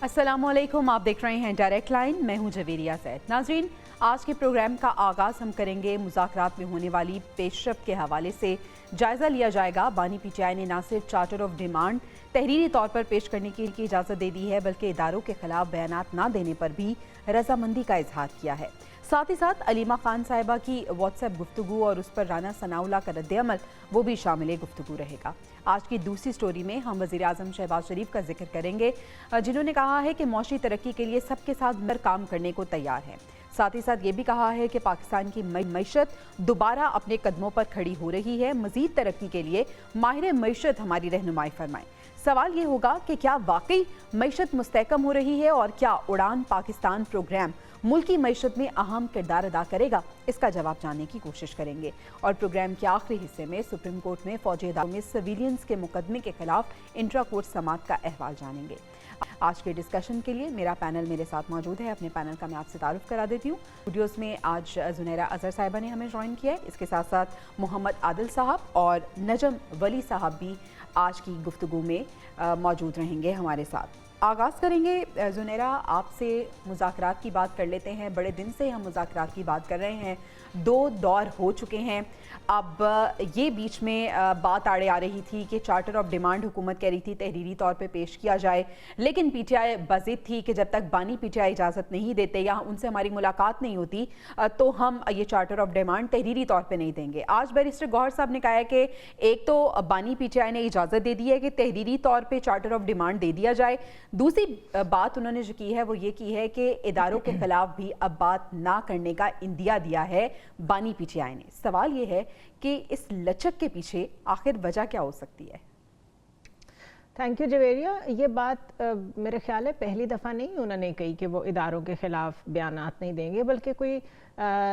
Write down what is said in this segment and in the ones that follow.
अस्सलामुअलैकुम, आप देख रहे हैं डायरेक्ट लाइन। मैं हूं जवेरिया सैद। नाज़रीन, आज के प्रोग्राम का आगाज़ हम करेंगे मुज़ाकरात में होने वाली पेशरफ्त के हवाले से। जायज़ा लिया जाएगा बानी पीटीआई ने न सिर्फ चार्टर ऑफ डिमांड तहरीरी तौर पर पेश करने की इजाज़त दे दी है, बल्कि इदारों के खिलाफ बयानात ना देने पर भी रजामंदी का इजहार किया है। साथ ही साथ अलीमा खान साहिबा की व्हाट्सएप गुफ्तगू और उस पर राना सनाउल्लाह का रद्द-ए-अमल वो भी शामिल गुफ्तगू रहेगा। आज की दूसरी स्टोरी में हम वज़ीर आज़म शहबाज शरीफ का जिक्र करेंगे, जिन्होंने कहा है कि मौशी तरक्की के लिए सबके साथ मिलकर काम करने को तैयार है। साथ ही साथ ये भी कहा है कि पाकिस्तान की मईशत दोबारा अपने कदमों पर खड़ी हो रही है। मज़ीद तरक्की के लिए माहिर मईशत हमारी रहनुमाई फरमाएं। सवाल ये होगा कि क्या वाकई मईशत मुस्तहकम हो रही है और क्या उड़ान पाकिस्तान प्रोग्राम मुल्की मईशत में अहम किरदार अदा करेगा, इसका जवाब जानने की कोशिश करेंगे। और प्रोग्राम के आखिरी हिस्से में सुप्रीम कोर्ट में फौजी इदारों में सिविलियंस के मुकदमे के खिलाफ इंट्रा कोर्ट समाअत का अहवाल जानेंगे। आज के डिस्कशन के लिए मेरा पैनल मेरे साथ मौजूद है। अपने पैनल का मैं आपसे तारुफ करा देती हूँ। स्टूडियोज़ में आज जुनैरा अजहर साहिबा ने हमें ज्वाइन किया है। इसके साथ साथ मोहम्मद आदिल साहब और नजम वली साहब भी आज की गुफ्तगू में मौजूद रहेंगे हमारे साथ। आगाज़ करेंगे जुनैरा आपसे, मुज़ाकरात की बात कर लेते हैं। बड़े दिन से हम मुज़ाकरात की बात कर रहे हैं, 2 दौर हो चुके हैं। अब ये बीच में बात आड़े आ रही थी कि चार्टर ऑफ डिमांड हुकूमत कह रही थी तहरीरी तौर पे पेश किया जाए, लेकिन पीटीआई बज़िद थी कि जब तक बानी पीटीआई इजाज़त नहीं देते या उनसे हमारी मुलाकात नहीं होती तो हम ये चार्टर ऑफ डिमांड तहरीरी तौर पे नहीं देंगे। आज बैरिस्टर गौहर साहब ने कहा है कि एक तो बानी पीटीआई ने इजाज़त दे दी है कि तहरीरी तौर पर चार्टर ऑफ डिमांड दे दिया जाए। दूसरी बात उन्होंने जो की है वो ये की है कि इदारों के खिलाफ भी अब बात ना करने का इंदिया दिया है बानी पीटीआई ने। सवाल ये है कि इस लचक के पीछे आखिर वजह क्या हो सकती है? Thank you Javeria. ये बात मेरे ख्याल है पहली दफ़ा नहीं उन्होंने कही कि वो इदारों के ख़िलाफ़ बयानात नहीं देंगे, बल्कि कोई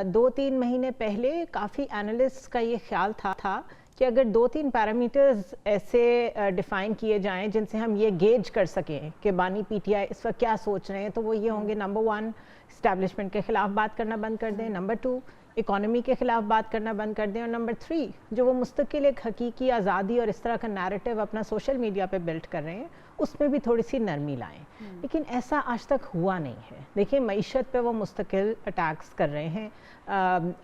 2-3 महीने पहले काफ़ी एनालिस्ट का ये ख्याल था कि अगर 2-3 पैरामीटर्स ऐसे डिफ़ाइन किए जाएं जिनसे हम ये गेज कर सकें कि बानी पीटीआई इस वक्त क्या सोच रहे हैं, तो वो ये होंगे: नंबर 1, इस्टेब्लिशमेंट के ख़िलाफ़ बात करना बंद कर दें, नंबर 2, इकॉनमी के ख़िलाफ़ बात करना बंद कर दें, और नंबर 3, जो वो मुस्तकिल एक हकीकी आज़ादी और इस तरह का नैरेटिव अपना सोशल मीडिया पे बिल्ड कर रहे हैं उसमें भी थोड़ी सी नरमी लाएं। लेकिन ऐसा आज तक हुआ नहीं है। देखिए, मईशत पे वो मुस्तकिल अटैक्स कर रहे हैं।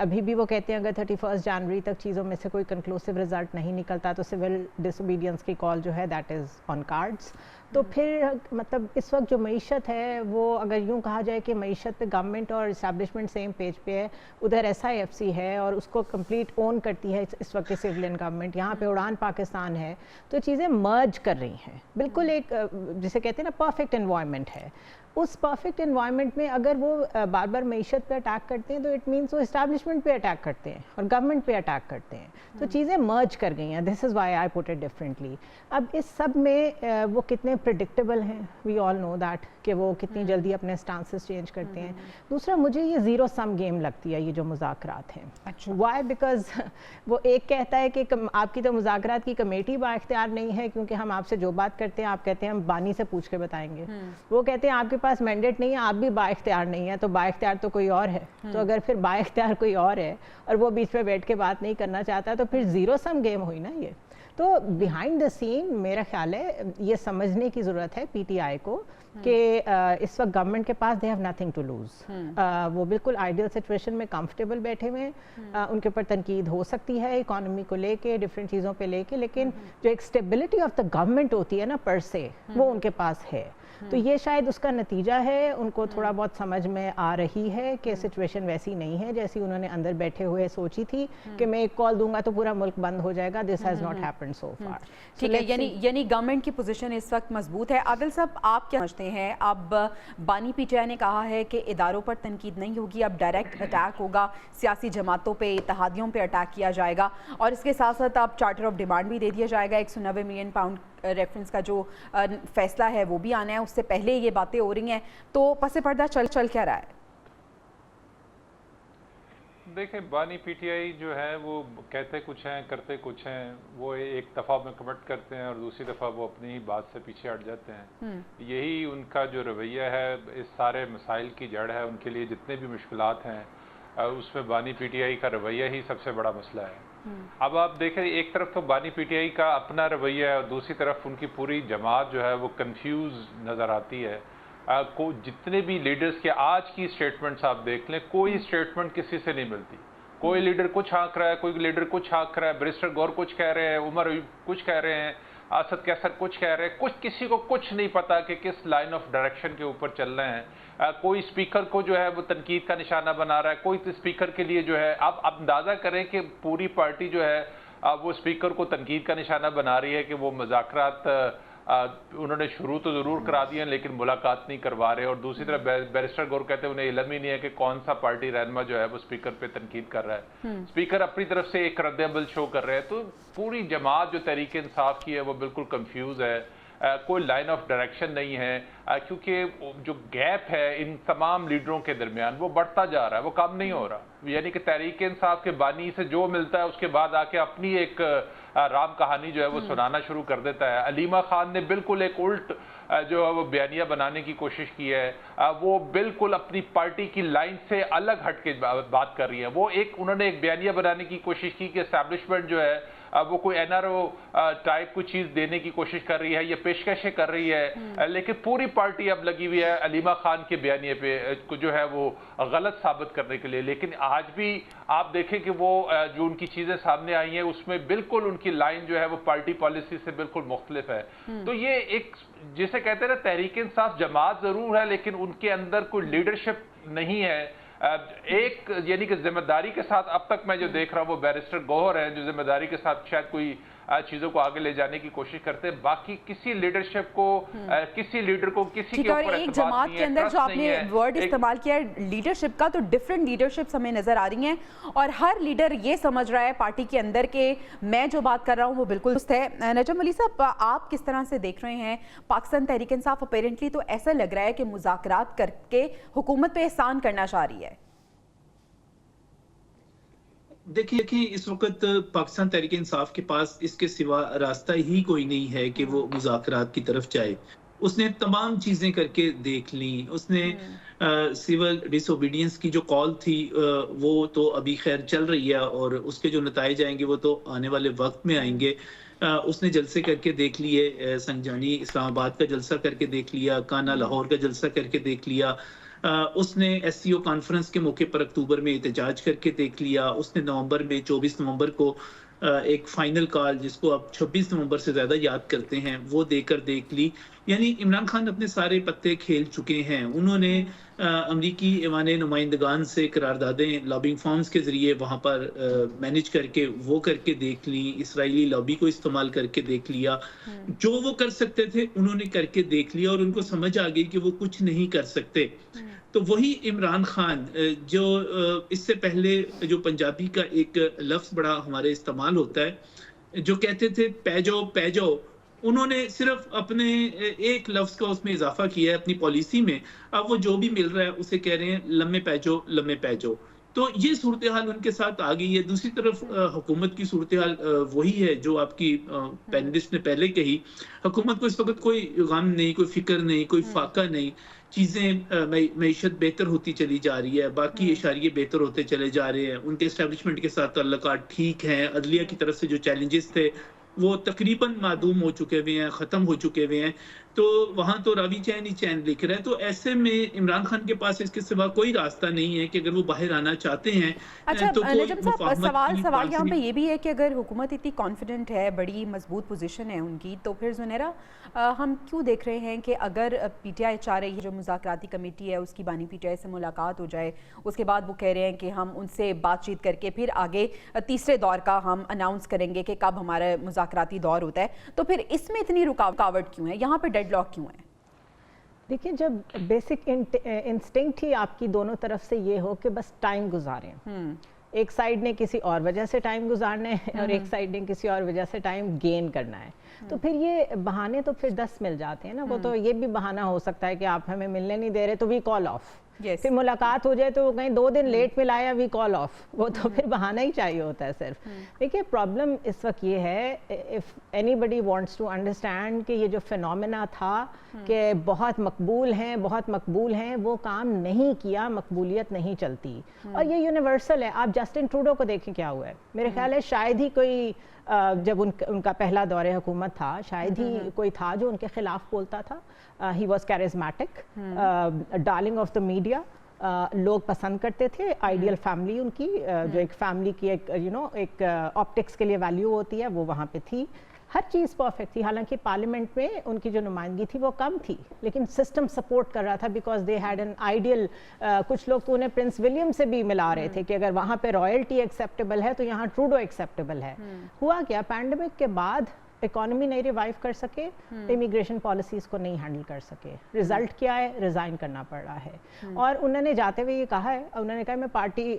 अभी भी वो कहते हैं अगर 31 जनवरी तक चीज़ों में से कोई कंक्लूसिव रिजल्ट नहीं निकलता तो सिविल डिसोबीडियंस की कॉल जो है दैट इज़ ऑन कार्ड्स। तो फिर मतलब इस वक्त जो मईशत है वो अगर यूँ कहा जाए कि मईशत पे गवर्नमेंट और इस्टेब्लिशमेंट सेम पेज पे है, उधर SIFC है और उसको कंप्लीट ओन करती है इस वक्त की सिविलियन गवर्नमेंट, यहाँ पे उड़ान पाकिस्तान है, तो चीज़ें मर्ज कर रही हैं। बिल्कुल एक जिसे कहते हैं ना परफेक्ट एनवायरनमेंट है। उस परफेक्ट एनवायरनमेंट में अगर वो बार बार मईशत पे अटैक करते हैं तो इट मीन्स वो इस्टेब्लिशमेंट पे अटैक करते हैं और गवर्नमेंट पे अटैक करते हैं। तो चीज़ें मर्ज कर गई हैं। This is why I put it differently. अब इस सब में वो कितने प्रिडिक्टेबल हैं, वी ऑल नो दैट, कि वो कितनी जल्दी अपने स्टांसेस चेंज करते हैं। दूसरा, मुझे ये ज़ीरो सम गेम लगती है ये जो मुज़ाकरात हैं। अच्छा, वाई? बिकॉज वो एक कहता है कि आपकी तो मुज़ाकरात की कमेटी बाइख्तियार नहीं है क्योंकि हम आपसे जो बात करते हैं आप कहते हैं हम बानी से पूछ के बताएंगे। वो कहते हैं आपके पास मैंडेट नहीं है, आप भी बाइख्तियार नहीं है, तो बाइख्तियार तो कोई और है। तो अगर फिर बाइख्तियार कोई और है और वो बीच में बैठ के बात नहीं करना चाहता तो फिर ज़ीरो सम गेम हुई ना ये। तो बिहाइंड द सीन मेरा ख्याल है ये समझने की ज़रूरत है पीटीआई को कि इस वक्त गवर्नमेंट के पास they have nothing to lose. वो बिल्कुल आइडियल सिचुएशन में कंफर्टेबल बैठे हुए हैं। उनके ऊपर तनकीद हो सकती है इकॉनमी को लेके, डिफरेंट चीज़ों पे लेके, लेकिन जो एक स्टेबिलिटी ऑफ द गवर्नमेंट होती है ना पर से, वो उनके पास है। तो ये शायद उसका नतीजा है। उनको थोड़ा बहुत समझ में आ रही है कि सिचुएशन वैसी नहीं है जैसी उन्होंने अंदर बैठे हुए सोची थी कि मैं एक कॉल दूंगा तो पूरा मुल्क बंद हो जाएगा। This has not happened so far. ठीक है, यानी गवर्नमेंट की पोजीशन इस वक्त मजबूत है। आदिल साहब, आप क्या समझते हैं? अब बानी पीटीआई ने कहा है कि इदारों पर तनकीद नहीं होगी, अब डायरेक्ट अटैक होगा, सियासी जमातों पे, इत्तेहादियों पे अटैक किया जाएगा और इसके साथ साथ अब चार्टर ऑफ डिमांड भी दे दिया जाएगा। 190 मिलियन पाउंड रेफरेंस का जो फैसला है वो भी आना है, उससे पहले ये बातें हो रही हैं। तो पसे पर्दा चल क्या रहा है? देखिए, बानी पीटीआई जो है वो कहते कुछ हैं करते कुछ हैं। वो एक दफ़ा में कमिट करते हैं और दूसरी दफ़ा वो अपनी ही बात से पीछे हट जाते हैं। यही उनका जो रवैया है इस सारे मसाइल की जड़ है। उनके लिए जितने भी मुश्किलात हैं उसमें बानी पीटीआई का रवैया ही सबसे बड़ा मसला है। अब आप देखें, एक तरफ तो बानी पीटीआई का अपना रवैया है और दूसरी तरफ उनकी पूरी जमात जो है वो कंफ्यूज नज़र आती है। को जितने भी लीडर्स के आज की स्टेटमेंट्स आप देख लें, कोई स्टेटमेंट किसी से नहीं मिलती। कोई लीडर कुछ हाँक रहा है, कोई लीडर कुछ हाँक रहा है, बैरिस्टर गौर कुछ कह रहे हैं, उमर कुछ कह रहे हैं, असद कैसर कुछ कह रहे हैं, कुछ किसी को कुछ नहीं पता कि किस लाइन ऑफ डायरेक्शन के ऊपर चल रहे हैं। कोई स्पीकर को जो है वो तनकीद का निशाना बना रहा है, कोई स्पीकर के लिए जो है, आप अंदाज़ा करें कि पूरी पार्टी जो है वो स्पीकर को तनकीद का निशाना बना रही है कि वो मुज़ाकरात उन्होंने शुरू तो ज़रूर करा दिए लेकिन मुलाकात नहीं करवा रहे, और दूसरी तरफ बैरिस्टर गौर कहते हैं उन्हें इल्म ही नहीं है कि कौन सा पार्टी रहनुमा जो है वो स्पीकर पे तनकीद कर रहा है। स्पीकर अपनी तरफ से एक रद्द-ए-अमल शो कर रहे हैं। तो पूरी जमात जो तहरीक इंसाफ की है वो बिल्कुल कंफ्यूज है, कोई लाइन ऑफ डायरेक्शन नहीं है, क्योंकि जो गैप है इन तमाम लीडरों के दरमियान वो बढ़ता जा रहा है, वो कम नहीं हो रहा। यानी कि तहरीक इंसाफ के बानी से जो मिलता है उसके बाद आके अपनी एक राम कहानी जो है वो सुनाना शुरू कर देता है। अलीमा खान ने बिल्कुल एक उल्ट जो है वो बयानिया बनाने की कोशिश की है, वो बिल्कुल अपनी पार्टी की लाइन से अलग हट के बात कर रही है। वो उन्होंने एक बयानिया बनाने की कोशिश की कि एस्टैब्लिशमेंट जो है वो कोई एनआरओ टाइप कोई चीज़ देने की कोशिश कर रही है, ये पेशकशें कर रही है, लेकिन पूरी पार्टी अब लगी हुई है अलीमा खान के बयानिए पे जो है वो गलत साबित करने के लिए। लेकिन आज भी आप देखें कि वो जो उनकी चीज़ें सामने आई हैं उसमें बिल्कुल उनकी लाइन जो है वो पार्टी पॉलिसी से बिल्कुल मुख्तलिफ है। तो ये एक जिसे कहते हैं ना तहरीक इंसाफ जमात ज़रूर है लेकिन उनके अंदर कोई लीडरशिप नहीं है। एक यानी कि जिम्मेदारी के साथ अब तक मैं जो देख रहा हूँ वो बैरिस्टर गौहर है जो जिम्मेदारी के साथ शायद कोई चीजों को आगे ले जाने की कोशिश करते हैं। बाकी किसी लीडरशिप को किसी लीडर को किसी के ऊपर एक जमात के अंदर जो आपने वर्ड इस्तेमाल किया है लीडरशिप का, तो डिफरेंट लीडरशिप्स हमें नजर आ रही हैं और हर लीडर ये समझ रहा है पार्टी के अंदर के मैं जो बात कर रहा हूँ वो बिल्कुल दुरुस्त है। नजम अली साहब, आप किस तरह से देख रहे हैं पाकिस्तान तहरीक इंसाफ अपेरेंटली तो ऐसा लग रहा है कि मुज़ाकरात करके हुकूमत पे एहसान करना चाह रही है। देखिए इस वक्त पाकिस्तान तहरीक इंसाफ के पास इसके सिवा रास्ता ही कोई नहीं है कि वो मुज़ाकरात की तरफ जाए। उसने तमाम चीज़ें करके देख ली, उसने सिविल डिसोबीडियंस की जो कॉल थी वो तो अभी खैर चल रही है और उसके जो नताइज आएंगे वो तो आने वाले वक्त में आएंगे। उसने जलसे करके देख लिए, संजानी इस्लामाबाद का जलसा करके देख लिया, काना लाहौर का जलसा करके देख लिया, उसने SCO कॉन्फ्रेंस के मौके पर अक्टूबर में एहतजाज करके देख लिया, उसने नवंबर में 24 नवंबर को एक फाइनल कॉल जिसको आप 26 नवंबर से ज़्यादा याद करते हैं वो देकर देख ली। यानी इमरान खान अपने सारे पत्ते खेल चुके हैं। उन्होंने अमरीकी ऐवान नुमाइंदगान से करारदादें लॉबिंग फॉर्म्स के ज़रिए वहाँ पर मैनेज करके वो करके देख ली, इसराइली लॉबी को इस्तेमाल करके देख लिया। जो वो कर सकते थे उन्होंने करके देख लिया और उनको समझ आ गई कि वो कुछ नहीं कर सकते। तो वही इमरान खान जो इससे पहले जो पंजाबी का एक लफ्ज़ बड़ा हमारे इस्तेमाल होता है जो कहते थे पैजो, उन्होंने सिर्फ अपने एक लफ्ज़ का उसमें इजाफा किया है अपनी पॉलिसी में। अब वो जो भी मिल रहा है उसे कह रहे हैं लम्बे पैजो। तो ये सूरत हाल उनके साथ आ गई है। दूसरी तरफ हुकूमत की सूरत हाल वही है जो आपकी पैनलिस्ट ने पहले कही। हुकूमत को इस वक्त कोई गम नहीं, कोई फिक्र नहीं, कोई फाका नहीं। चीज़ें मईशत बेहतर होती चली जा रही है, बाकी इशारे बेहतर होते चले जा रहे हैं, उनके एस्टेब्लिशमेंट के साथ ताल्लुकात ठीक हैं, अदलिया की तरफ से जो चैलेंजेस थे वो तकरीबन मादूम हो चुके हुए हैं, ख़त्म हो चुके हुए हैं। तो वहाँ तो रावी चैन ही चैन लिख रहा है। तो ऐसे में इमरान खान के पास इसके सिवा कोई रास्ता नहीं है कि अगर वो बाहर आना चाहते हैं। अच्छा तो नजम साहब, सवाल यहाँ पे ये भी है कि अगर हुकूमत इतनी कॉन्फिडेंट है, बड़ी मजबूत पोजीशन है उनकी, तो फिर ज़ुनैरा हम क्यों देख रहे हैं कि अगर PTI चाह रही है जो मुज़ाकराती कमेटी है उसकी बानी PTI से मुलाकात हो जाए, उसके बाद वो कह रहे हैं कि हम उनसे बातचीत करके फिर आगे तीसरे दौर का हम अनाउंस करेंगे कि कब हमारा मुज़ाकराती दौर होता है, तो फिर इसमें इतनी रुकावट क्यों है, यहाँ पे डेडलॉक क्यों है? देखिए, जब बेसिक इंस्टिंक्ट ही आपकी दोनों तरफ से ये हो कि बस टाइम गुजारें, एक साइड ने किसी और वजह से टाइम गुजारना है और एक साइड ने किसी और वजह से टाइम गेन करना है, तो फिर ये बहाने तो फिर 10 मिल जाते हैं ना। वो तो ये भी बहाना हो सकता है कि आप हमें मिलने नहीं दे रहे तो वी कॉल ऑफ, फिर मुलाकात हो जाए तो वो कहीं 2 दिन लेट मिलाया वी कॉल ऑफ, वो तो फिर बहाना ही चाहिए होता है सिर्फ। देखिए, प्रॉब्लम इस वक्त ये है, if anybody wants to understand कि ये जो फिनोमेना था कि बहुत मकबूल हैं, वो काम नहीं किया, मकबूलियत नहीं चलती और ये यूनिवर्सल है। आप जस्टिन ट्रूडो को देखें क्या हुआ है, मेरे ख्याल है शायद ही कोई جب ان کا پہلا دور حکومت تھا شاید ہی کوئی تھا جو ان کے خلاف بولتا تھا. He was charismatic, darling of the media, لوگ پسند کرتے تھے. آئیڈیل فیملی ان کی, جو ایک فیملی کی ایک ایک آپٹکس کے لیے ویلیو ہوتی ہے وہ وہاں پہ تھی. ہر چیز پرفیکٹ تھی. حالانکہ پارلیمنٹ میں ان کی جو نمائندگی تھی وہ کم تھی, لیکن سسٹم سپورٹ کر رہا تھا because they had an ideal. کچھ لوگ تو انہیں پرنس ولیم سے بھی ملا رہے تھے کہ اگر وہاں پہ رائلٹی ایکسیپٹیبل ہے تو یہاں ٹروڈو ایکسیپٹیبل ہے. ہوا کیا, پینڈیمک کے بعد اکانومی نہیں ریوائیو کر سکے, امیگریشن پالیسیز کو نہیں ہینڈل کر سکے. رزلٹ کیا ہے, ریزائن کرنا پڑ رہا ہے. اور انہوں نے جاتے ہوئے یہ کہا ہے, انہوں نے کہا میں پارٹی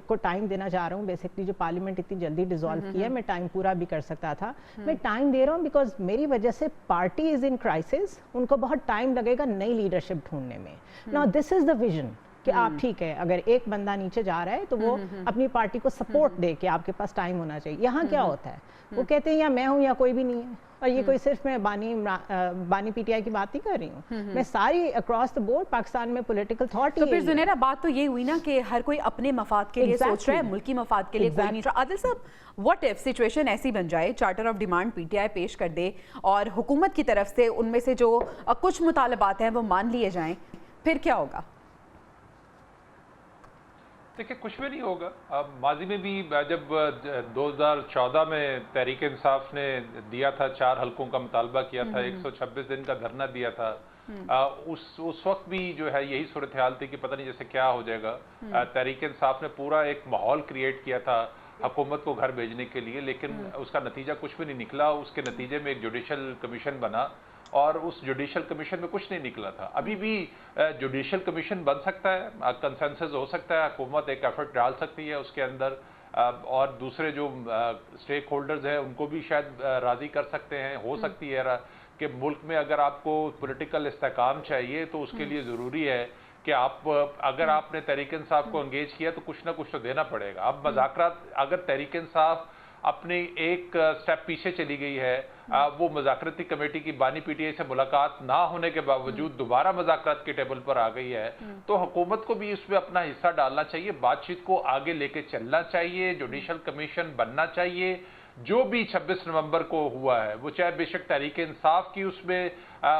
کو ٹائم دینا چاہ رہا ہوں. بیسکلی جو پارلیمنٹ اتنی جلدی ڈیزالو کی ہے, میں ٹائم پورا بھی کر سکتا تھا. میں ٹائم دے رہا ہوں بیکاز میری وجہ سے پارٹی از ان کرائسس. ان کو بہت ٹائم لگے گا نئی لیڈرشپ ڈھونڈنے میں. Now this is the vision کہ آپ ٹھیک ہے, اگر ایک بندہ نیچے جا رہا ہے تو وہ اپنی پارٹی کو سپورٹ دے کہ آپ کے پاس ٹائم ہونا چاہیے. یہاں کیا ہوتا ہے, وہ کہتے ہیں یا میں ہوں یا کوئی بھی نہیں ہے. اور یہ کوئی صرف میں بانی پی ٹی آئی کی بات نہیں کر رہی ہوں, میں ساری اکراس دا بورڈ پاکستان میں پولیٹیکل تھاٹ. تو پھر زنیرہ بات تو یہ ہوئی نا کہ ہر کوئی اپنے مفاد کے لیے سوچ رہا ہے, ملکی مفاد کے لیے کوئی نہیں. عادل صاحب, واٹ ایف سچویشن ایسی بن جائے, charter of demand P T I پیش کر دے اور حکومت کی طرف سے ان میں سے جو کچھ مطالبات ہیں وہ مان لیے جائیں, پھر کیا ہوگا؟ دیکھیں کچھ بھی نہیں ہوگا. اب ماضی میں بھی جب 2014 میں تحریک انصاف نے دیا تھا, 4 حلقوں کا مطالبہ کیا تھا, 126 دن کا دھرنا دیا تھا, اس وقت بھی جو ہے یہی صورتحال تھی کہ پتہ نہیں جیسے کیا ہو جائے گا. تحریک انصاف نے پورا ایک ماحول کریٹ کیا تھا حکومت کو گھر بھیجنے کے لیے, لیکن اس کا نتیجہ کچھ بھی نہیں نکلا. اس کے نتیجے میں ایک جوڈیشل کمیشن بنا اور اس جوڈیشل کمیشن میں کچھ نہیں نکلا تھا. ابھی بھی جوڈیشل کمیشن بن سکتا ہے, کنسنسس ہو سکتا ہے, حکومت ایک ایفرٹ ڈال سکتی ہے اس کے اندر, اور دوسرے جو اسٹیک ہولڈرز ہیں ان کو بھی شاید راضی کر سکتے ہیں. ہو سکتی ہے کہ ملک میں اگر آپ کو پولیٹیکل استحکام چاہیے تو اس کے لیے ضروری ہے کہ اگر آپ نے تحریک انصاف کو انگیج کیا تو کچھ نہ کچھ تو دینا پڑے گا. اب مذاکرات, اگر تحریک انصاف اپنے ایک سٹیپ پیچھے چلی گئی ہے, وہ مذاکراتی کمیٹی کی بانی پی ٹی آئی سے ملاقات نہ ہونے کے باوجود دوبارہ مذاکرات کے ٹیبل پر آ گئی ہے, تو حکومت کو بھی اس میں اپنا حصہ ڈالنا چاہیے. بات چیت کو آگے لے کے چلنا چاہیے, جوڈیشل کمیشن بننا چاہیے. جو بھی 26 نومبر کو ہوا ہے وہ چاہے بے شک تحریک انصاف کی اس میں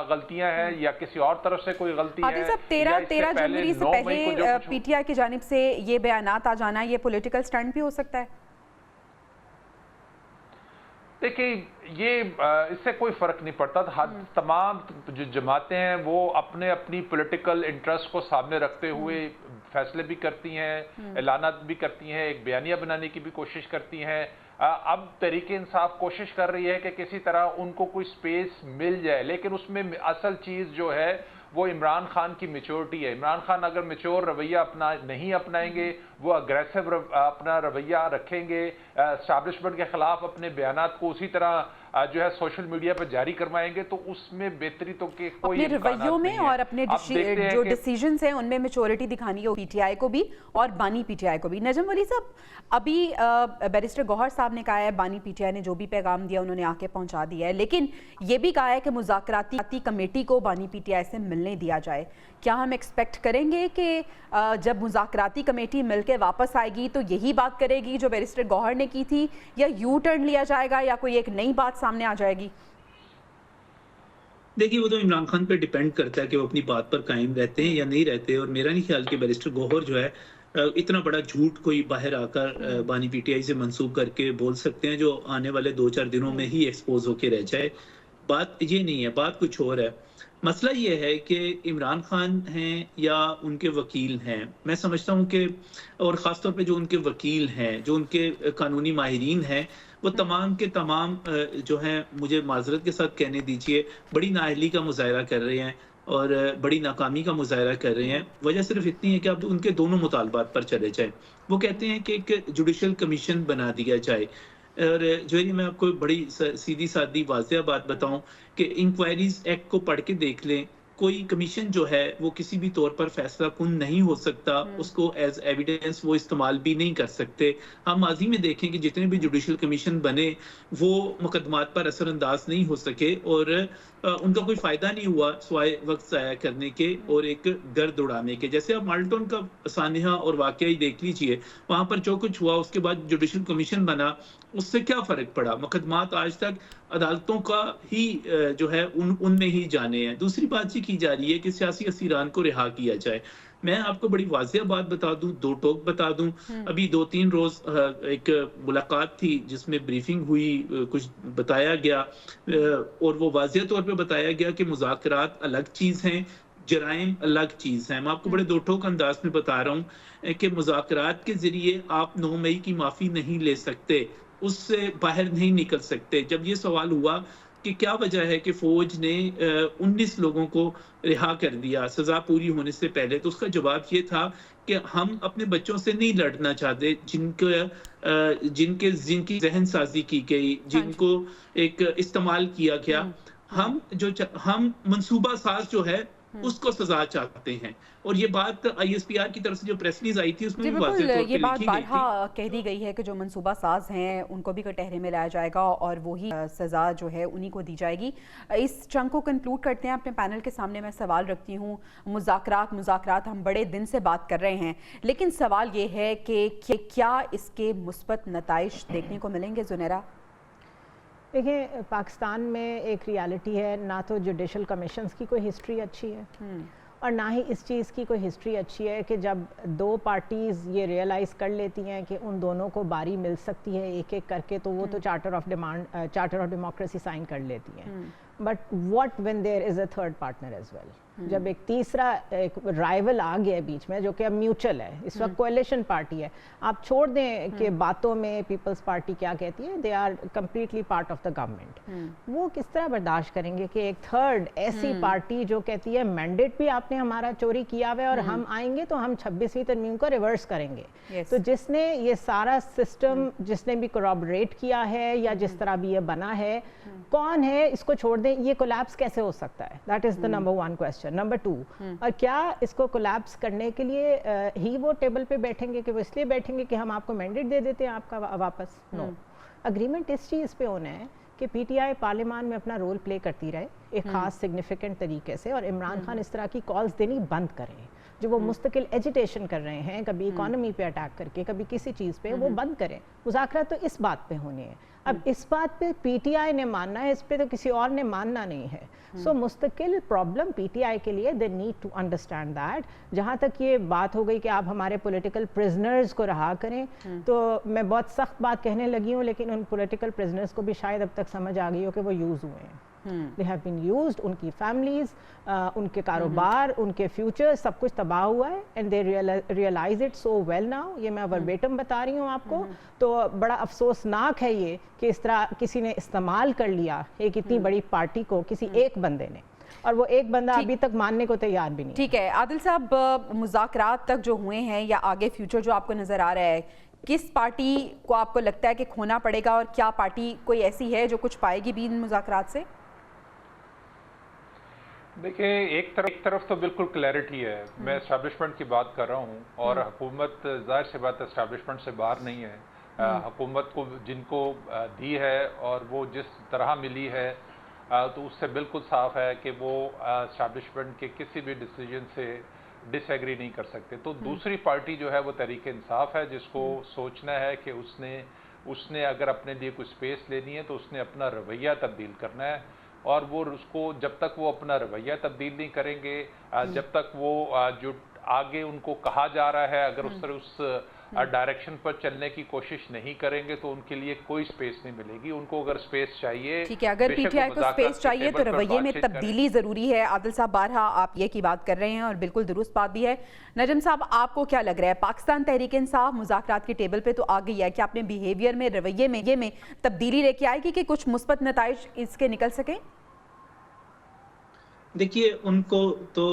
غلطیاں ہیں یا کسی اور طرف سے کوئی غلطی ہے. عادل صاحب, 13 جنوری سے پہلے پی ٹی آئی کی جانب سے یہ بیانات آ جانا, یہ پولیٹیکل سٹنٹ بھی ہو سکتا ہے؟ دیکھیں یہ اس سے کوئی فرق نہیں پڑتا. تمام جو جماعتیں ہیں وہ اپنی پولیٹیکل انٹرسٹ کو سامنے رکھتے ہوئے فیصلے بھی کرتی ہیں, اعلانات بھی کرتی ہیں, ایک بیانیہ بنانے کی بھی کوشش کرتی ہیں. اب تحریک انصاف کوشش کر رہی ہے کہ کسی طرح ان کو کوئی سپیس مل جائے, لیکن اس میں اصل چیز جو ہے وہ عمران خان کی میچورٹی ہے. عمران خان اگر میچور رویہ نہیں اپنائیں گے, وہ اگریسو اپنا رویہ رکھیں گے, اسٹیبلشمنٹ کے خلاف اپنے بیانات کو اسی طرح جو ہے سوشل میڈیا پر جاری کروائیں گے, تو اس میں بہتری تو کہ کوئی اپنے رویوں میں اور اپنے جو ڈیسیجنز ہیں ان میں میچورٹی دکھانی ہے پی ٹی آئی کو بھی اور بانی پی ٹی آئی کو بھی. نجم ولی صاحب, ابھی بیرسٹر گوہر صاحب نے کہا ہے بانی پی ٹی آئی نے جو بھی پیغام دیا انہوں نے آ کے پہنچا دیا ہے, لیکن یہ بھی کہا ہے کہ مذاکراتی کمیٹی کو بانی پی ٹی آئی سے ملنے دیا جائے. کیا ہم ایکسپیکٹ کریں گے کہ جب مذاکراتی کمیٹی مل کے واپس آئے گی تو یہی بات کرے گی جو بیرسٹر گوہر نے کی تھی, یا یو ٹرن لیا جائے گا, یا کوئی ایک نئی بات سامنے آ جائے گی؟ دیکھیے وہ تو عمران خان پہ ڈیپینڈ کرتا ہے کہ وہ اپنی بات پر قائم رہتے ہیں یا نہیں رہتے. اور میرا نہیں خیال کہ بیرسٹر گوہر جو ہے اتنا بڑا جھوٹ کوئی باہر آ کر بانی پی ٹی آئی سے منسوخ کر کے بول سکتے ہیں جو آنے والے 2-4 دنوں میں ہی ایکسپوز ہو کے رہ جائے. بات یہ نہیں ہے, بات کچھ اور ہے. مسئلہ یہ ہے کہ عمران خان ہیں یا ان کے وکیل ہیں, میں سمجھتا ہوں کہ, اور خاص طور پہ جو ان کے وکیل ہیں, جو ان کے قانونی ماہرین ہیں, وہ تمام کے تمام جو ہیں, مجھے معذرت کے ساتھ کہنے دیجئے, بڑی نااہلی کا مظاہرہ کر رہے ہیں اور بڑی ناکامی کا مظاہرہ کر رہے ہیں. وجہ صرف اتنی ہے کہ اب ان کے دونوں مطالبات پر چلے جائیں. وہ کہتے ہیں کہ ایک جوڈیشل کمیشن بنا دیا جائے, اور جو ہے میں آپ کو بڑی سیدھی سادی واضح بات بتاؤں کہ انکوائریز ایکٹ کو پڑھ کے دیکھ لیں, कोई कमीशन जो है वो किसी भी तौर पर फैसला कुन नहीं हो सकता, उसको एज एविडेंस वो इस्तेमाल भी नहीं कर सकते। हम माजी में देखें कि जितने भी जुडिशल कमीशन बने वो मुकदमात पर असरअंदाज नहीं हो सके और उनका कोई फायदा नहीं हुआ सिवाय वक्त ज़ाया करने के और एक गर्द उड़ाने के। जैसे आप माल्टन का सानिया और वाकया ही देख लीजिए, वहां पर जो कुछ हुआ उसके बाद जुडिशल कमीशन बना, उससे क्या फर्क पड़ा? मुकदमात आज तक अदालतों का ही जो है उनमें ही जाने हैं। दूसरी बात ये की जा रही है कि सियासी असीरान को रिहा किया जाए। मैं आपको बड़ी वाज़ेह बात बता दूं, दो टोक बता दूं। अभी 2-3 रोज एक मुलाकात थी जिसमें ब्रीफिंग हुई, कुछ बताया गया और वो वाज़ेह तौर पे बताया गया कि मुज़ाकरात अलग चीज हैं, जराइम अलग चीज है। मैं आपको बड़े दो टोक अंदाज में बता रहा हूँ कि मुज़ाकरात के जरिए आप 9 मई की माफी नहीं ले सकते, उससे बाहर नहीं निकल सकते। जब ये सवाल हुआ कि क्या वजह है कि फौज ने 19 लोगों को रिहा कर दिया सजा पूरी होने से पहले, तो उसका जवाब ये था कि हम अपने बच्चों से नहीं लड़ना चाहते जिनकी जहन साजी की गई, जिनको एक इस्तेमाल किया गया। हम मंसूबा साज जो है उसको सजा चाहते हैं। और ये बात ISPR की तरफ से जो प्रेस रिलीज आई थी उसमें भी वाज़ेह तौर पे ये बात लिखी गई बारहा थी। कह दी गई है कि जो मंसूबा साज हैं उनको भी कटहरे में लाया जाएगा और वही सज़ा जो है उन्हीं को दी जाएगी। इस चंक को कंक्लूड करते हैं। अपने पैनल के सामने मैं सवाल रखती हूँ, मुज़ाकरात हम बड़े दिन से बात कर रहे हैं, लेकिन सवाल ये है कि क्या इसके मुस्बत नताइज देखने को मिलेंगे? ज़ुनैरा, देखिए, पाकिस्तान में एक रियलिटी है, ना तो जुडिशल कमीशंस की कोई हिस्ट्री अच्छी है और ना ही इस चीज़ की कोई हिस्ट्री अच्छी है कि जब दो पार्टीज़ ये रियलाइज़ कर लेती हैं कि उन दोनों को बारी मिल सकती है एक एक करके, तो वो तो चार्टर ऑफ डेमोक्रेसी साइन कर लेती हैं। But what when there is a third partner as well, जब एक तीसरा एक राइवल आ गया है बीच में जो कि अब म्यूचुअल है, इस वक्त कोएलिशन पार्टी है। आप छोड़ दें कि बातों में पीपल्स पार्टी क्या कहती है, they are completely part of the government. वो किस तरह बर्दाश्त करेंगे कि एक थर्ड ऐसी पार्टी जो कहती है मैंडेट भी आपने हमारा चोरी किया हुआ है और हम आएंगे तो हम 26वीं तरमीम को रिवर्स करेंगे। तो जिसने ये सारा सिस्टम जिसने भी कोरॉबरेट किया है या जिस तरह भी ये बना है, कौन है? इसको छोड़ दें, ये कोलैप्स कैसे हो सकता है? That is the number 1 question. Number 2, और क्या इसको कोलैप्स करने के लिए ही वो टेबल पे बैठेंगे कि वो इसलिए बैठेंगे कि हम आपको मैंडेट दे देते हैं आपका वापस? नो, अग्रीमेंट इस चीज़ पे होना है कि PTI पार्लियामान में अपना रोल प्ले करती रहे एक खास सिग्निफिकेंट तरीके से, और इमरान खान इस तरह की कॉल्स देनी बंद करें जो वो मुस्तकिल एजिटेशन कर रहे हैं, कभी इकोनॉमी पे अटैक करके, कभी किसी चीज़ पे, वो बंद करें। मुज़ाकरात तो इस बात पे होने हैं। अब इस बात पे PTI ने मानना है, इस पे तो किसी और ने मानना नहीं है। सो मुस्तकिल प्रॉब्लम PTI के लिए, they need to understand that. जहाँ तक ये बात हो गई कि आप हमारे पॉलिटिकल प्रिजनर्स को रहा करें, तो मैं बहुत सख्त बात कहने लगी हूँ, लेकिन उन पॉलिटिकल प्रिजनर्स को भी शायद अब तक समझ आ गई हो कि वो यूज़ हुए हैं। They have been used, उनकी फैमिलीज, उनके कारोबार, उनके फ्यूचर, सब कुछ तबाह हुआ है, and they realize it so well now। ये मैं वर्बेटम बता रही हूँ आपको। तो बड़ा अफसोसनाक है ये कि इस तरह किसी ने इस्तेमाल कर लिया एक इतनी बड़ी पार्टी को, किसी एक बंदे ने, और वो एक बंदा अभी तक मानने को तैयार भी नहीं। ठीक है आदिल साहब, मुज़ाकरात तक जो हुए हैं या आगे फ्यूचर जो आपको नज़र आ रहा है, किस पार्टी को आपको लगता है कि खोना पड़ेगा और क्या पार्टी कोई ऐसी है जो कुछ पाएगी भी इन मुज़ाकरात से? देखिए, एक तरफ तो बिल्कुल क्लैरिटी है। मैं एस्टैब्लिशमेंट की बात कर रहा हूँ और हुकूमत जाहिर सी बात एस्टैब्लिशमेंट से बाहर नहीं है। हुकूमत को जिनको दी है और वो जिस तरह मिली है, तो उससे बिल्कुल साफ है कि वो एस्टैब्लिशमेंट के किसी भी डिसीजन से डिसएग्री नहीं कर सकते। तो दूसरी पार्टी जो है वो तहरीक इंसाफ है, जिसको सोचना है कि उसने अगर अपने लिए कुछ स्पेस लेनी है तो उसने अपना रवैया तब्दील करना है, और वो उसको जब तक वो अपना रवैया तब्दील नहीं करेंगे, जब तक वो जो आगे उनको कहा जा रहा है अगर उस डायरेक्शन पर चलने की कोशिश नहीं करेंगे तो उनके लिए कोई स्पेस नहीं मिलेगी। उनको अगर स्पेस चाहिए, ठीक है, अगर PTI को स्पेस चाहिए तो रवैये में तब्दीली ज़रूरी है। आदिल साहब, बारहा आप ये की बात कर रहे हैं और बिल्कुल दुरुस्त बात भी है। नजम साहब, आपको क्या लग रहा है, पाकिस्तान तहरीक इंसाफ मुज़ाकरात के टेबल पे तो आ गई है, क्या अपने बिहेवियर में, रवैये में ये में तब्दीली लेके आएगी कि कुछ मुस्बत नताइज इसके निकल सकें? देखिए, उनको तो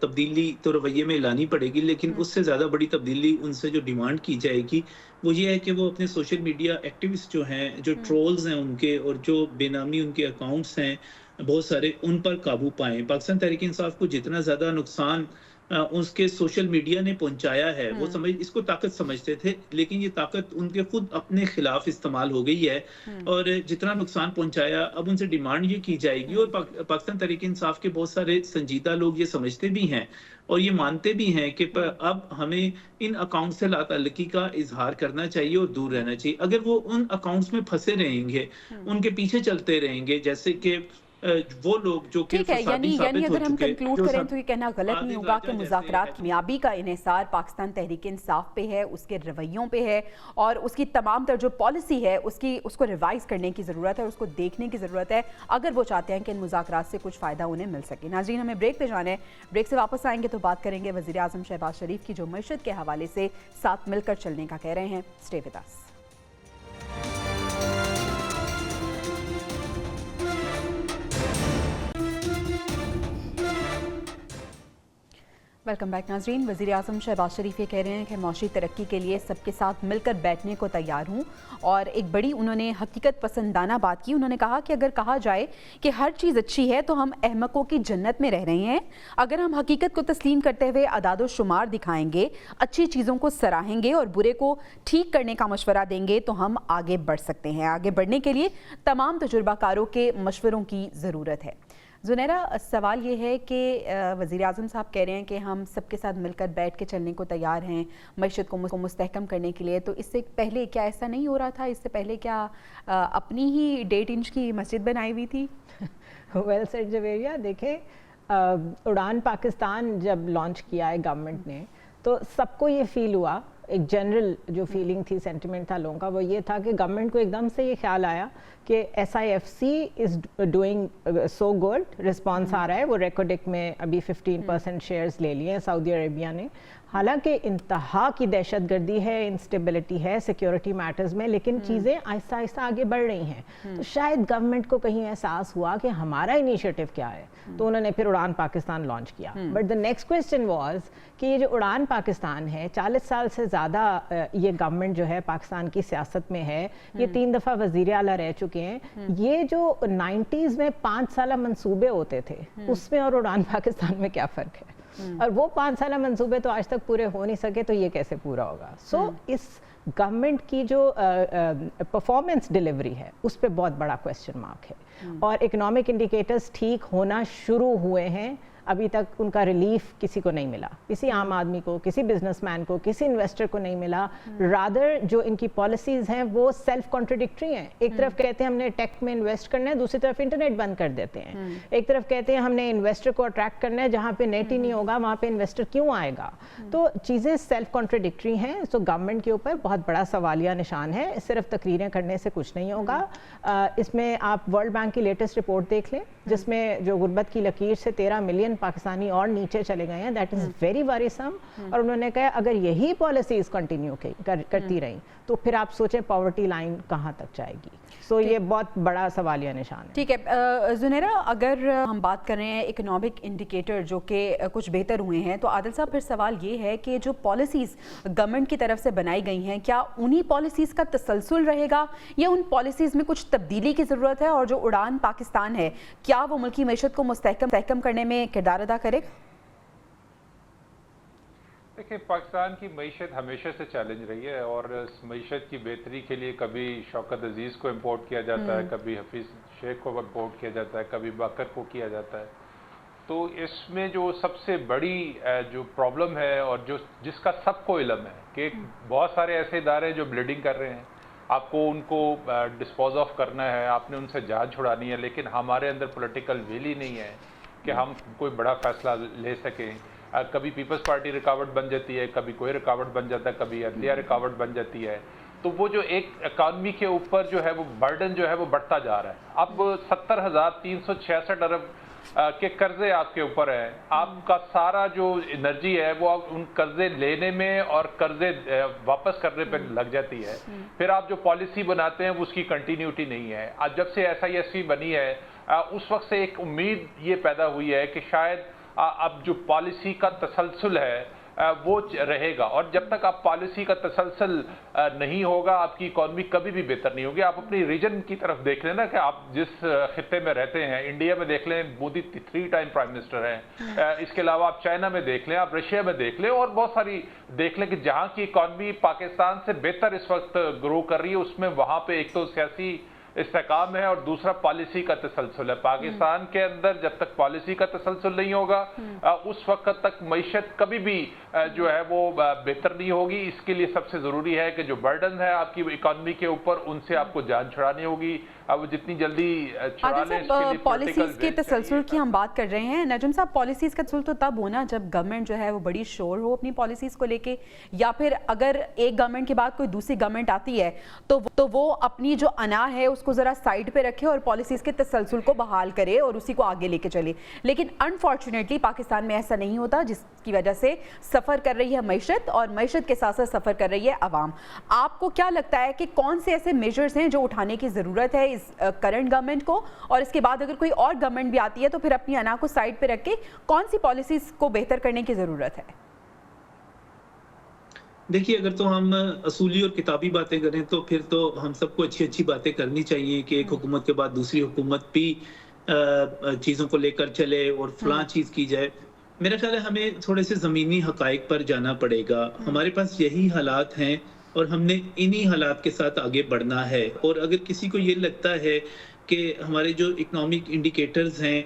तब्दीली तो रवैये में लानी पड़ेगी, लेकिन उससे ज़्यादा बड़ी तब्दीली उनसे जो डिमांड की जाएगी वो ये है कि वो अपने सोशल मीडिया एक्टिविस्ट जो हैं, जो ट्रोल्स हैं उनके, और जो बेनामी उनके अकाउंट्स हैं, बहुत सारे उन पर काबू पाएं। पाकिस्तान तहरीक इंसाफ को जितना ज़्यादा नुकसान उसके सोशल मीडिया ने पहुंचाया है, वो इसको ताकत समझते थे, लेकिन ये ताकत उनके खुद अपने खिलाफ इस्तेमाल हो गई है। और जितना नुकसान पहुंचाया, अब उनसे डिमांड ये की जाएगी। और पाकिस्तान तहरीक इंसाफ के बहुत सारे संजीदा लोग ये समझते भी हैं और ये मानते भी हैं कि अब हमें इन अकाउंट से लाताल्लुकी का इजहार करना चाहिए और दूर रहना चाहिए। अगर वो उन अकाउंट्स में फंसे रहेंगे, उनके पीछे चलते रहेंगे, जैसे कि वो लोग जो कि ठीक है, यानी अगर हम कंक्लूड करें तो ये कहना गलत नहीं होगा कि मुज़ाकरात कामयाबी का इन्हिसार पाकिस्तान तहरीक इंसाफ पे है, उसके रवैयों पे है और उसकी तमाम तर जो पॉलिसी है उसको रिवाइज करने की ज़रूरत है और उसको देखने की ज़रूरत है, अगर वो चाहते हैं कि इन मुज़ाकरात से कुछ फ़ायदा उन्हें मिल सके। नाज़रीन, हमें ब्रेक पे जाना है, ब्रेक से वापस आएंगे तो बात करेंगे वज़ीर आज़म शहबाज शरीफ की जो मईशत के हवाले से साथ मिलकर चलने का कह रहे हैं। Stay with us. Welcome back नाजरीन। वज़ीर आज़म शहबाज शरीफ ये कह रहे हैं कि मौशी तरक्की के लिए सबके साथ मिलकर बैठने को तैयार हूँ और एक बड़ी उन्होंने हकीकत पसंदाना बात की। उन्होंने कहा कि अगर कहा जाए कि हर चीज़ अच्छी है तो हम अहमकों की जन्नत में रह रहे हैं। अगर हम हकीकत को तस्लीम करते हुए अदाद व शुमार दिखाएंगे, अच्छी चीज़ों को सराहेंगे और बुरे को ठीक करने का मशवरा देंगे तो हम आगे बढ़ सकते हैं। आगे बढ़ने के लिए तमाम तजुर्बाकारों के मशवरों की ज़रूरत है। ज़ुनैरा, सवाल ये है कि वज़ीर आज़म साहब कह रहे हैं कि हम सबके साथ मिलकर बैठ के चलने को तैयार हैं मईशत को मुस्तहकम करने के लिए, तो इससे पहले क्या ऐसा नहीं हो रहा था? इससे पहले क्या अपनी ही 1.5 इंच की मस्जिद बनाई हुई थी? Well said Javeria. देखें, उड़ान पाकिस्तान जब लॉन्च किया है गवर्नमेंट ने, तो सबको ये फील हुआ, एक जनरल जो फीलिंग थी, सेंटिमेंट था लोगों का, वो ये था कि गवर्नमेंट को एकदम से ये ख्याल आया कि SIFC is doing so good, response आ रहा है। वो रेकोडिक में अभी 15% शेयर्स ले लिए हैं सऊदी अरेबिया ने। हालांकि इंतहा की दहशत गर्दी है, इंस्टेबिलिटी है सिक्योरिटी मैटर्स में, लेकिन चीज़ें आहिस्ता आहिस्ता आगे बढ़ रही हैं। तो शायद गवर्नमेंट को कहीं एहसास हुआ कि हमारा इनिशिएटिव क्या है, तो उन्होंने फिर उड़ान पाकिस्तान लॉन्च किया। But the next question was कि ये जो उड़ान पाकिस्तान है, 40 साल से ज़्यादा ये गवर्नमेंट जो है पाकिस्तान की सियासत में है, ये 3 दफ़ा वज़ीर आला रह चुके हैं। ये जो 90s में 5 साल मंसूबे होते थे, उसमें और उड़ान पाकिस्तान में क्या फ़र्क है? और वो 5 साल मंसूबे तो आज तक पूरे हो नहीं सके, तो ये कैसे पूरा होगा? सो इस गवर्नमेंट की जो परफॉर्मेंस डिलीवरी है, उस पर बहुत बड़ा क्वेश्चन मार्क है। और इकोनॉमिक इंडिकेटर्स ठीक होना शुरू हुए हैं, अभी तक उनका रिलीफ किसी को नहीं मिला, किसी आम आदमी को, किसी बिजनेसमैन को, किसी इन्वेस्टर को नहीं मिला। रादर जो इनकी पॉलिसीज़ हैं वो सेल्फ कॉन्ट्रडिक्टरी हैं। एक तरफ कहते हैं हमने टेक में इन्वेस्ट करना है, दूसरी तरफ इंटरनेट बंद कर देते हैं। एक तरफ कहते हैं हमने इन्वेस्टर को अट्रैक्ट करना है, जहाँ पे नेट ही नहीं होगा वहाँ पे इन्वेस्टर क्यों आएगा? तो चीज़ें सेल्फ कॉन्ट्रडिक्टरी हैं। सो गवर्नमेंट के ऊपर बहुत बड़ा सवालिया निशान है। सिर्फ तकरीरें करने से कुछ नहीं होगा। इसमें आप वर्ल्ड बैंक की लेटेस्ट रिपोर्ट देख लें, जिसमें जो गुर्बत की लकीर से 13 मिलियन पाकिस्तानी और नीचे चले गए हैं। That is very worrisome. और उन्होंने कहा अगर यही पॉलिसीज कंटिन्यू करती रही तो फिर आप सोचें पॉवर्टी लाइन कहाँ तक जाएगी। सो ये बहुत बड़ा सवालिया निशान है। ठीक है ज़ुनैरा, अगर हम बात कर रहे हैं इकोनॉमिक इंडिकेटर जो कि कुछ बेहतर हुए हैं, तो आदिल साहब फिर सवाल ये है कि जो पॉलिसीज़ गवर्नमेंट की तरफ से बनाई गई हैं, क्या उन्हीं पॉलिसीज़ का तसलसल रहेगा या उन पॉलिसीज़ में कुछ तब्दीली की ज़रूरत है? और जो उड़ान पाकिस्तान है, क्या वो मुल्की मईशत को मुस्तहकम करने में किरदार अदा करेगा? देखिए, पाकिस्तान की मईशत हमेशा से चैलेंज रही है और इस मईशत की बेहतरी के लिए कभी शौकत अजीज़ को इम्पोर्ट किया जाता है, कभी हफीज़ शेख को इम्पोर्ट किया जाता है, कभी बाकर को किया जाता है। तो इसमें जो सबसे बड़ी जो प्रॉब्लम है और जिसका सबको इल्म है कि बहुत सारे ऐसे इदारे जो ब्लीडिंग कर रहे हैं, आपको उनको डिस्पोज ऑफ करना है, आपने उनसे जान छुड़ानी है, लेकिन हमारे अंदर पॉलिटिकल विल ही नहीं है कि हम कोई बड़ा फैसला ले सकें। कभी पीपल्स पार्टी रुकावट बन जाती है, कभी कोई रुकावट बन जाता है, कभी अदलिया रुकावट बन जाती है। तो वो जो एक इकानमी के ऊपर जो है वो बर्डन जो है वो बढ़ता जा रहा है। अब 70,366 अरब के कर्जे आपके ऊपर है। आपका सारा जो एनर्जी है वो उन कर्जे लेने में और कर्जे वापस करने पे लग जाती है। फिर आप जो पॉलिसी बनाते हैं वो उसकी कंटिन्यूटी नहीं है। आज जब से SISV बनी है उस वक्त से एक उम्मीद ये पैदा हुई है कि शायद अब जो पॉलिसी का तसलसल है وہ رہے گا. اور جب تک آپ پالیسی کا تسلسل نہیں ہوگا آپ کی اکانومی کبھی بھی بہتر نہیں ہوگی. آپ اپنی ریجن کی طرف دیکھ لیں نا کہ آپ جس خطے میں رہتے ہیں, انڈیا میں دیکھ لیں مودی 3 ٹائم پرائم منسٹر ہیں, اس کے علاوہ آپ چائنا میں دیکھ لیں, آپ رشیا میں دیکھ لیں, اور بہت ساری دیکھ لیں کہ جہاں کی اکانومی پاکستان سے بہتر اس وقت گرو کر رہی ہے, اس میں وہاں پہ ایک تو سیاسی استحکام ہے اور دوسرا پالیسی کا تسلسل ہے. پاکستان کے اندر جب تک پالیسی کا تسلسل نہیں ہوگا اس وقت تک معیشت کبھی بھی جو ہے وہ بہتر نہیں ہوگی. اس کے لیے سب سے ضروری ہے کہ جو برڈن ہے آپ کی اکانومی کے اوپر ان سے آپ کو جان چھڑانی ہوگی. اب جتنی جلدی چھڑا لیں اس کے لیے پالیسیز کے تسلسل کی ہم بات کر رہے ہیں. نجم صاحب, پالیسیز کا تسلسل تو تب ہونا جب گورنمنٹ جو ہے وہ بڑی شور ہو اپنی پالیسیز کو لے کے, یا پھر اگر ایک گورنمنٹ کے بعد کوئی دوسری گورنمنٹ آتی ہے تو وہ اپنی جو انا ہے اس کو ذرا سائڈ پہ رکھے اور پالیسیز کے تسلسل کو بحال کرے اور اسی کو آگے لے کے چلے. لیکن انفارچونیٹلی پاکستان میں ایسا نہیں ہوتا, جس کی وجہ سے سفر کر رہی ہے معیشت اور معیشت کے ساتھ ساتھ سفر کر رہی ہے عوام. آپ کو کیا لگتا ہے کہ کون سے ایسے میجرز ہیں جو اٹھانے کی ضرورت ہے اس کرنٹ گورنمنٹ کو, اور اس کے بعد اگر کوئی اور گورنمنٹ بھی آتی ہے تو پھر اپنی انا کو سائڈ پہ رکھ کے کون سی پالیسیز کو بہتر کرنے کی ضرورت ہے؟ دیکھیے, اگر تو ہم اصولی اور کتابی باتیں کریں تو پھر تو ہم سب کو اچھی اچھی باتیں کرنی چاہیے کہ ایک حکومت کے بعد دوسری حکومت بھی چیزوں کو لے کر چلے اور فلاں چیز کی جائے. میرا خیال ہے ہمیں تھوڑے سے زمینی حقائق پر جانا پڑے گا. ہمارے پاس یہی حالات ہیں اور ہم نے انہی حالات کے ساتھ آگے بڑھنا ہے. اور اگر کسی کو یہ لگتا ہے کہ ہمارے جو اکنامک انڈیکیٹرز ہیں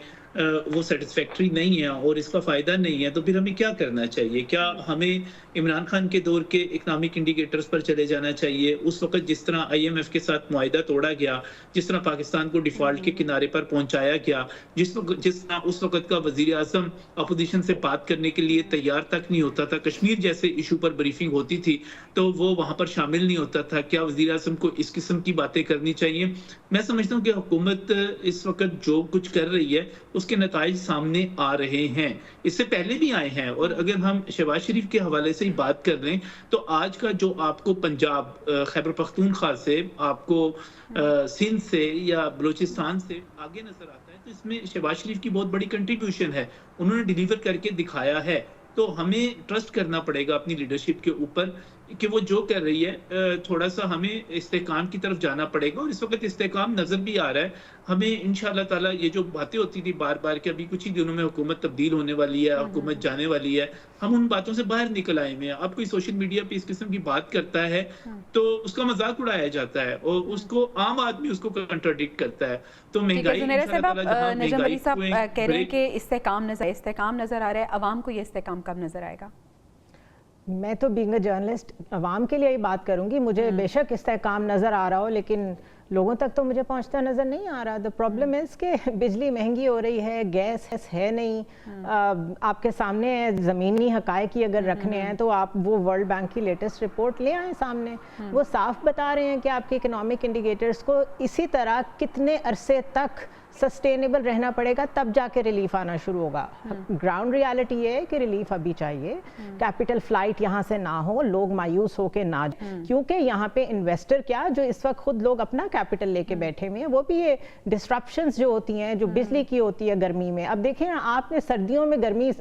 وہ سیٹسفیکٹری نہیں ہے اور اس کا فائدہ نہیں ہے, تو پھر ہمیں کیا کرنا چاہیے؟ کیا ہمیں عمران خان کے دور کے اکنامک انڈیکیٹرز پر چلے جانا چاہیے؟ اس وقت جس طرح IMF کے ساتھ معاہدہ توڑا گیا, جس طرح پاکستان کو ڈیفالٹ کے کنارے پر پہنچایا گیا, جس طرح اس وقت کا وزیر اعظم اپوزیشن سے بات کرنے کے لیے تیار تک نہیں ہوتا تھا, کشمیر جیسے ایشو پر بریفنگ ہوتی تھی تو وہ وہاں پر شامل نہیں ہوتا تھا, کیا وزیر اعظم کو اس قسم کی باتیں کرنی چاہیے؟ میں سمجھتا ہوں کہ حکومت اس وقت جو کچھ کر رہی ہے اس کے نتائج سامنے آ رہے ہیں, اس سے پہلے بھی آئے ہیں. اور اگر ہم شہباز شریف کے حوالے سے ہی بات کر رہے ہیں تو آج کا جو آپ کو پنجاب, خیبر پختونخوا سے, آپ کو سندھ سے یا بلوچستان سے آگے نظر آتا ہے, تو اس میں شہباز شریف کی بہت بڑی کنٹریبیوشن ہے. انہوں نے ڈیلیور کر کے دکھایا ہے. تو ہمیں ٹرسٹ کرنا پڑے گا اپنی لیڈرشپ کے اوپر کہ وہ جو کر رہی ہے تھوڑا سا ہمیں استحکام کی طرف جانا پڑے گا. اور اس وقت استحکام نظر بھی آ رہا ہے ہمیں انشاءاللہ تعالیٰ. یہ جو باتیں ہوتی تھی بار بار کہ ابھی کچھ ہی دنوں میں حکومت تبدیل ہونے والی ہے, حکومت جانے والی ہے, ہم ان باتوں سے باہر نکل آئے ہیں. اب کوئی سوشل میڈیا پہ اس قسم کی بات کرتا ہے تو اس کا مذاق اڑایا جاتا ہے اور اس کو عام آدمی اس کو کنٹراڈکٹ کرتا ہے. تو مہنگائی نجم علی صاحب کہہ رہے ہیں کہ استحکام نظر آ رہا ہے, عوام کو یہ استحکام کب نظر آئے گا؟ میں تو بینگ اے جرنلسٹ عوام کے لیے ہی بات کروں گی. مجھے بے شک استحکام نظر آ رہا ہو لیکن لوگوں تک تو مجھے پہنچتا نظر نہیں آ رہا. دا پرابلم از کہ بجلی مہنگی ہو رہی ہے, گیس ہے نہیں, آپ کے سامنے ہے. زمینی حقائق ہی اگر رکھنے ہیں تو آپ وہ ورلڈ بینک کی لیٹسٹ رپورٹ لے آئیں سامنے. وہ صاف بتا رہے ہیں کہ آپ کے اکنامک انڈیکیٹرز کو اسی طرح کتنے عرصے تک سسٹینیبل رہنا پڑے گا, تب جا کے ریلیف آنا شروع ہوگا. گراؤنڈ ریالٹی یہ ہے کہ ریلیف ابھی چاہیے. کیپٹل فلائٹ یہاں سے نہ ہو, لوگ مایوس ہو کے نہ, کیونکہ یہاں پہ انویسٹر کیا جو اس وقت خود لوگ اپنا کیپٹل لے کے بیٹھے ہوئے ہیں, وہ بھی یہ ڈسٹرپشنز جو ہوتی ہیں, جو بجلی کی ہوتی ہے گرمی میں. اب دیکھیں آپ نے سردیوں میں گرمی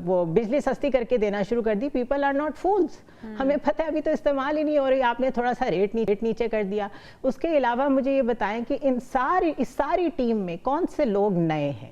وہ بجلی سستی کر کے دینا شروع کر دی. پیپل آر ناٹ فولز, ہمیں پتہ ہے ابھی تو استعمال ہی نہیں ہو رہی, آپ نے تھوڑا سا ریٹ نیچے کر دیا. اس کے علاوہ مجھے یہ بتائیں کہ اس ساری ٹیم میں کون سے لوگ نئے ہیں؟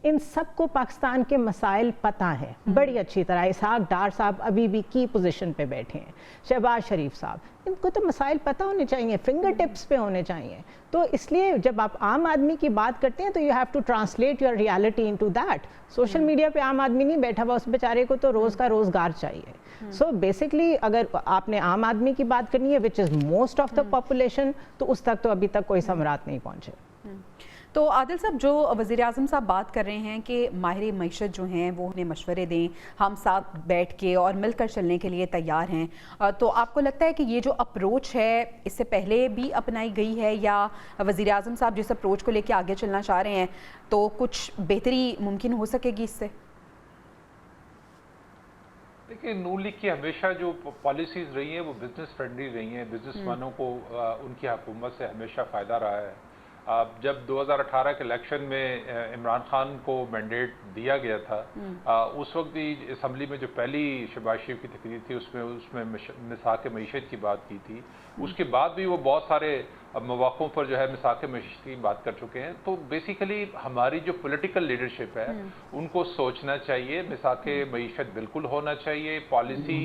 ان سب کو پاکستان کے مسائل پتہ ہے بڑی اچھی طرح. اسحاق ڈار صاحب ابھی بھی کی پوزیشن پہ بیٹھے ہیں, شہباز شریف صاحب, ان کو تو مسائل پتہ ہونے چاہیے, فنگر ٹپس پہ ہونے چاہیے. تو اس لیے جب آپ عام آدمی کی بات کرتے ہیں تو you have to translate your reality into that. Social media پہ عام آدمی نہیں بیٹھا ہوا, اس بیچارے کو تو روز کا روزگار چاہیے. سو بیسکلی اگر آپ نے عام آدمی کی بات کرنی ہے which is most of the population, تو اس تک تو ابھی تک کوئی ثمرات نہیں پہنچے. تو عادل صاحب, جو وزیر اعظم صاحب بات کر رہے ہیں کہ ماہر معیشت جو ہیں وہ انہیں مشورے دیں, ہم ساتھ بیٹھ کے اور مل کر چلنے کے لیے تیار ہیں, تو آپ کو لگتا ہے کہ یہ جو اپروچ ہے اس سے پہلے بھی اپنائی گئی ہے, یا وزیر اعظم صاحب جس اپروچ کو لے کے آگے چلنا چاہ رہے ہیں تو کچھ بہتری ممکن ہو سکے گی اس سے؟ دیکھیں, نون لیگ کی ہمیشہ جو پالیسیز رہی ہیں وہ بزنس فرینڈلی رہی ہیں. بزنس مینوں کو ان کی حکومت سے ہمیشہ فائدہ رہا ہے. جب 2018 کے الیکشن میں عمران خان کو مینڈیٹ دیا گیا تھا، اس وقت بھی اسمبلی میں جو پہلی شہباز شریف کی تقریر تھی اس میں مساق معیشت کی بات کی تھی. اس کے بعد بھی وہ بہت سارے مواقعوں پر جو ہے مساق معیشت کی بات کر چکے ہیں. تو بیسیکلی ہماری جو پولیٹیکل لیڈرشپ ہے ان کو سوچنا چاہیے، مساق معیشت بالکل ہونا چاہیے. پالیسی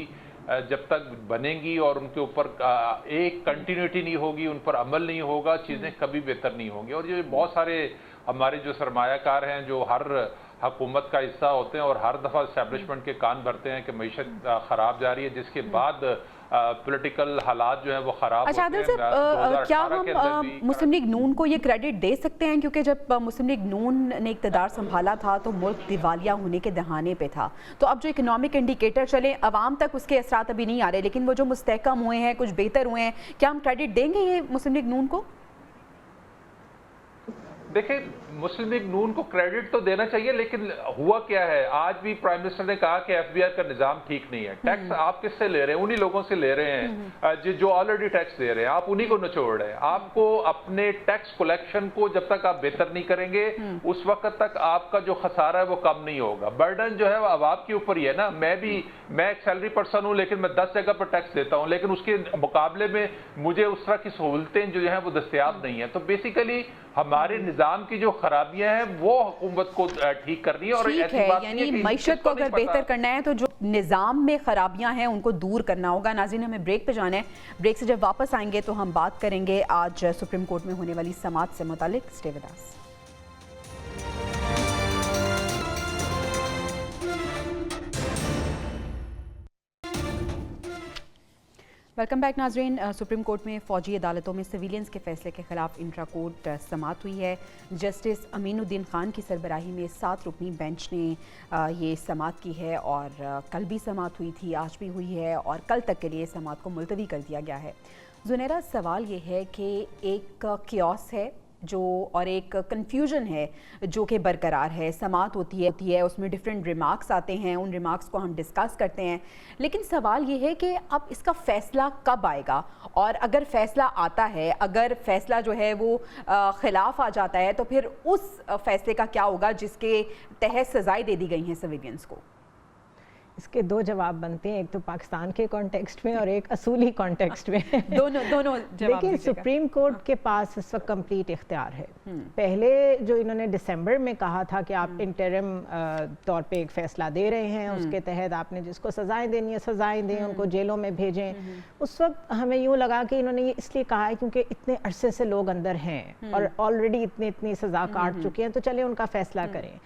جب تک بنے گی اور ان کے اوپر ایک کنٹینیوٹی نہیں ہوگی، ان پر عمل نہیں ہوگا، چیزیں کبھی بہتر نہیں ہوں گی. اور یہ بہت سارے ہمارے جو سرمایہ کار ہیں جو ہر حکومت کا حصہ ہوتے ہیں اور ہر دفعہ اسٹیبلشمنٹ کے کان بھرتے ہیں کہ معیشت خراب جا رہی ہے، جس کے بعد پولیٹیکل حالات جو ہیں وہ خراب ہوتے ہیں. عادل صاحب، کیا ہم مسلم لیگ نون کو یہ کریڈٹ دے سکتے ہیں؟ کیونکہ جب مسلم لیگ نون نے اقتدار سنبھالا تھا تو ملک دیوالیہ ہونے کے دہانے پہ تھا. تو اب جو اکنامک انڈیکیٹر چلیں، عوام تک اس کے اثرات ابھی نہیں آ رہے، لیکن وہ جو مستحکم ہوئے ہیں، کچھ بہتر ہوئے ہیں، کیا ہم کریڈٹ دیں گے یہ مسلم لیگ نون کو؟ دیکھیں، مسلم لیگ نون کو کریڈٹ تو دینا چاہیے، لیکن ہوا کیا ہے؟ آج بھی پرائم منسٹر نے کہا کہ ایف بی آئی کا نظام ٹھیک نہیں ہے. ٹیکس آپ کس سے لے رہے ہیں؟ انہی لوگوں سے لے رہے ہیں جو آلریڈی ٹیکس دے رہے ہیں. آپ انہی کو نچوڑ رہے ہیں. آپ کو اپنے ٹیکس کلیکشن کو جب تک آپ بہتر نہیں کریں گے اس وقت تک آپ کا جو خسارہ ہے وہ کم نہیں ہوگا. برڈن جو ہے وہ عوام کے اوپر ہی ہے نا. میں ایک سیلری پرسن ہوں، لیکن میں 10 جگہ پر ٹیکس دیتا ہوں، لیکن اس کے مقابلے میں مجھے اس طرح کی سہولتیں جو ہیں وہ دستیاب نہیں ہیں. تو بیسیکلی ہمارے نظام کی جو خرابیاں ہیں وہ حکومت کو ٹھیک کرنی ہے. اور ٹھیک ہے، یعنی معیشت کو اگر بہتر کرنا ہے تو جو نظام میں خرابیاں ہیں ان کو دور کرنا ہوگا. ناظرین، ہمیں بریک پہ جانا ہے. بریک سے جب واپس آئیں گے تو ہم بات کریں گے آج سپریم کورٹ میں ہونے والی سماعت سے متعلق. Stay with us. Welcome back ناظرین. سپریم کورٹ میں فوجی عدالتوں میں سویلینز کے فیصلے کے خلاف انٹرا کورٹ سماعت ہوئی ہے. جسٹس امین الدین خان کی سربراہی میں 7 رکنی بینچ نے یہ سماعت کی ہے، اور کل بھی سماعت ہوئی تھی، آج بھی ہوئی ہے، اور کل تک کے لیے سماعت کو ملتوی کر دیا گیا ہے. زنیرہ، سوال یہ ہے کہ ایک کیوس ہے اور ایک کنفیوژن ہے جو کہ برقرار ہے. سماعت ہوتی ہے، اس میں ڈیفرنٹ ریمارکس آتے ہیں، ان ریمارکس کو ہم ڈسکس کرتے ہیں، لیکن سوال یہ ہے کہ اب اس کا فیصلہ کب آئے گا؟ اور اگر فیصلہ آتا ہے، اگر فیصلہ جو ہے وہ خلاف آ جاتا ہے، تو پھر اس فیصلے کا کیا ہوگا جس کے تحت سزائیں دے دی گئی ہیں سویلینز کو؟ اس کے 2 جواب بنتے ہیں، ایک تو پاکستان کے کانٹیکسٹ میں اور ایک اصولی کانٹیکسٹ میں. دونوں جواب. لیکن سپریم کورٹ کے پاس اس وقت کمپلیٹ اختیار ہے. پہلے جو انہوں نے دسمبر میں کہا تھا کہ آپ انٹرم طور پہ ایک فیصلہ دے رہے ہیں، اس کے تحت آپ نے جس کو سزائیں دینی ہے سزائیں دیں، ان کو جیلوں میں بھیجیں. اس وقت ہمیں یوں لگا کہ انہوں نے یہ اس لیے کہا ہے کیونکہ اتنے عرصے سے لوگ اندر ہیں اور آلریڈی اتنی سزا کاٹ چکے ہیں، تو چلے ان کا فیصلہ کریں.